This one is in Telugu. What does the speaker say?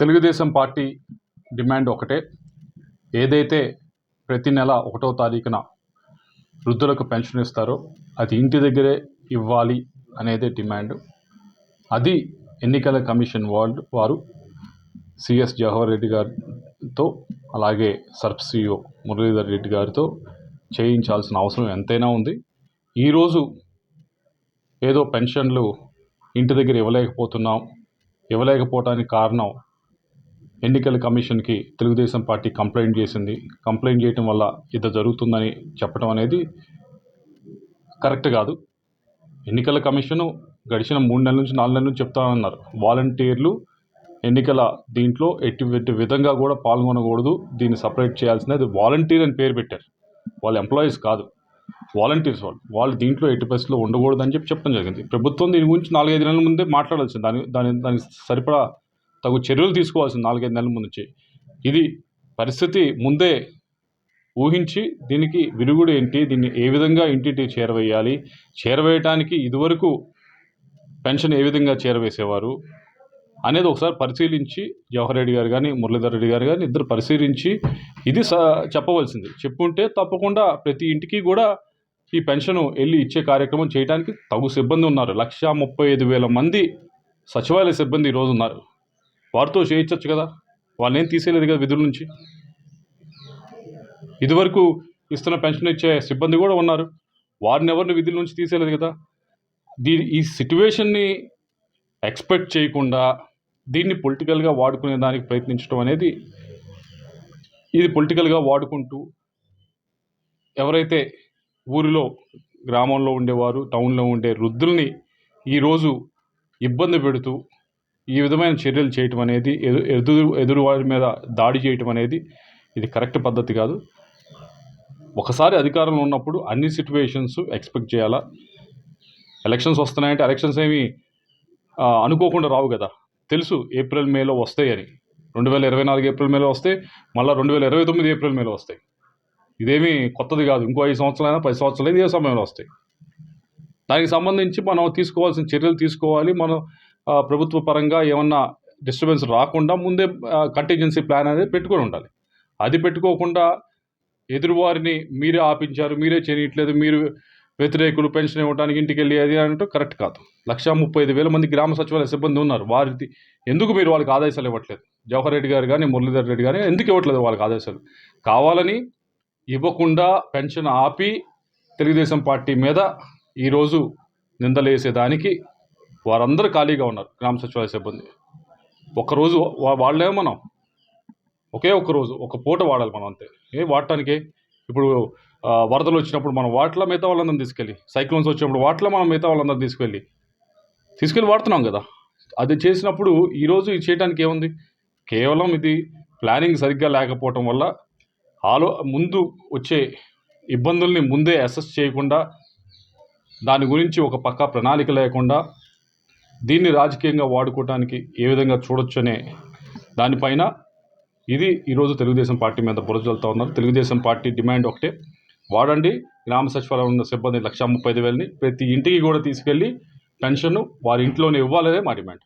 తెలుగుదేశం పార్టీ డిమాండ్ ఒకటే. ఏదైతే ప్రతి నెల 1వ తారీఖున వృద్ధులకు పెన్షన్ ఇస్తారో అది ఇంటి దగ్గరే ఇవ్వాలి అనేదే డిమాండ్. అది ఎన్నికల కమిషన్ వారు సిఎస్ జవహర్ రెడ్డి గారితో అలాగే సర్ప్ సిఇఓ మురళీధర్ రెడ్డి గారితో చేయించాల్సిన అవసరం ఎంతైనా ఉంది. ఈరోజు ఏదో పెన్షన్లు ఇంటి దగ్గర ఇవ్వలేకపోవటానికి కారణం ఎన్నికల కమిషన్కి తెలుగుదేశం పార్టీ కంప్లైంట్ చేసింది. కంప్లైంట్ చేయటం వల్ల ఇది జరుగుతుందని చెప్పడం అనేది కరెక్ట్ కాదు. ఎన్నికల కమిషను గడిచిన 3 నెలల నుంచి 4 నెలల నుంచి చెప్తామన్నారు. వాలంటీర్లు ఎన్నికల దీంట్లో ఎట్టి విధంగా కూడా పాల్గొనకూడదు, దీన్ని సపరేట్ చేయాల్సినది. వాలంటీర్ అని పేరు పెట్టారు, వాళ్ళ ఎంప్లాయీస్ కాదు, వాలంటీర్స్. వాళ్ళు దీంట్లో ఎట్టి పరిస్థితుల్లో ఉండకూడదు అని చెప్పడం జరిగింది. ప్రభుత్వం దీని గురించి 4-5 నెలల ముందే మాట్లాడాల్సింది. దానికి సరిపడా తగు చర్యలు తీసుకోవాల్సింది 4-5 నెలల ముందు నుంచి. ఇది పరిస్థితి ముందే ఊహించి దీనికి విరుగుడు ఏంటి, దీన్ని ఏ విధంగా ఇంటింటికి చేరవేయటానికి ఇదివరకు పెన్షన్ ఏ విధంగా చేరవేసేవారు అనేది ఒకసారి పరిశీలించి జవహర్ రెడ్డి గారు కానీ మురళీధర్ రెడ్డి గారు కానీ ఇద్దరు పరిశీలించి ఇది చెప్పవలసింది. చెప్పుంటే తప్పకుండా ప్రతి ఇంటికి కూడా ఈ పెన్షన్ వెళ్ళి ఇచ్చే కార్యక్రమం చేయడానికి తగు సిబ్బంది ఉన్నారు. 1,35,000 మంది సచివాలయ సిబ్బంది ఈరోజు ఉన్నారు. వారితో చేయించవచ్చు కదా, వాళ్ళేం తీసేయలేదు కదా విధుల నుంచి. ఇదివరకు ఇస్తున్న పెన్షన్ ఇచ్చే సిబ్బంది కూడా ఉన్నారు, వారిని ఎవరిని విధుల నుంచి తీసేయలేదు కదా. ఈ సిట్యువేషన్ని ఎక్స్పెక్ట్ చేయకుండా దీన్ని పొలిటికల్గా వాడుకునే దానికి ప్రయత్నించడం అనేది, ఇది పొలిటికల్గా వాడుకుంటూ ఎవరైతే ఊరిలో గ్రామంలో ఉండేవారు, టౌన్లో ఉండే వృద్ధుల్ని ఈరోజు ఇబ్బంది పెడుతూ ఈ విధమైన చర్యలు చేయటం అనేది, ఎదురు వారి మీద దాడి చేయటం అనేది ఇది కరెక్ట్ పద్ధతి కాదు. ఒకసారి అధికారంలో ఉన్నప్పుడు అన్ని సిట్యువేషన్స్ ఎక్స్పెక్ట్ చేయాలా. ఎలక్షన్స్ వస్తున్నాయంటే ఎలక్షన్స్ ఏమి అనుకోకుండా రావు కదా, తెలుసు ఏప్రిల్ మేలో వస్తాయని. 2024 ఏప్రిల్ మేలో వస్తాయి, మళ్ళీ 2029 ఏప్రిల్ మేలో వస్తాయి. ఇదేమీ కొత్తది కాదు. ఇంకో 5 సంవత్సరాలైనా 10 సంవత్సరాలైనా ఇదే సమయంలో వస్తాయి. దానికి సంబంధించి మనం తీసుకోవాల్సిన చర్యలు తీసుకోవాలి. మనం ప్రభుత్వ పరంగా ఏమన్నా డిస్టర్బెన్స్ రాకుండా ముందే కంటింజెన్సీ ప్లాన్ అనేది పెట్టుకొని ఉండాలి. అది పెట్టుకోకుండా ఎదురువారిని మీరే ఆపించారు, మీరే చేయట్లేదు, మీరు వ్యతిరేకులు, పెన్షన్ ఇవ్వడానికి ఇంటికి వెళ్ళి అది అంటూ కరెక్ట్ కాదు. 1,35,000 మంది గ్రామ సచివాలయ సిబ్బంది ఉన్నారు. వారికి ఎందుకు మీరు వాళ్ళకి ఆదేశాలు ఇవ్వట్లేదు? జవహర్ రెడ్డి గారు కానీ మురళీధర్ రెడ్డి కానీ ఎందుకు ఇవ్వట్లేదు వాళ్ళకి ఆదేశాలు? కావాలని ఇవ్వకుండా పెన్షన్ ఆపి తెలుగుదేశం పార్టీ మీద ఈరోజు నిందలేసేదానికి వారందరూ ఖాళీగా ఉన్నారు. గ్రామ సచివాలయ సిబ్బంది ఒక్కరోజు వాళ్ళేమో మనం ఒకే ఒక్కరోజు ఒక పూట వాడాలి మనం, అంతే. వాడటానికి ఇప్పుడు వరదలు వచ్చినప్పుడు మనం వాటిలో మిగతా వాళ్ళందరం తీసుకెళ్ళి, సైక్లోన్స్ వచ్చినప్పుడు వాటిలో మనం మిగతా వాళ్ళందరం తీసుకెళ్ళి వాడుతున్నాం కదా. అది చేసినప్పుడు ఈరోజు ఇది చేయడానికి ఏముంది? కేవలం ఇది ప్లానింగ్ సరిగ్గా లేకపోవటం వల్ల ముందు వచ్చే ఇబ్బందుల్ని ముందే అసెస్ చేయకుండా, దాని గురించి ఒక పక్కా ప్రణాళిక లేకుండా దీన్ని రాజకీయంగా వాడుకోవడానికి ఏ విధంగా చూడొచ్చు అనే దానిపైన ఇది ఈరోజు తెలుగుదేశం పార్టీ మీద బురజలుతూ ఉన్నారు. తెలుగుదేశం పార్టీ డిమాండ్ ఒకటే, వాడండి. గ్రామ సచివాలయం ఉన్న సిబ్బంది 1,35,000ని ప్రతి ఇంటికి కూడా తీసుకెళ్ళి పెన్షన్ వారి ఇంట్లోనే ఇవ్వాలనే మా డిమాండ్.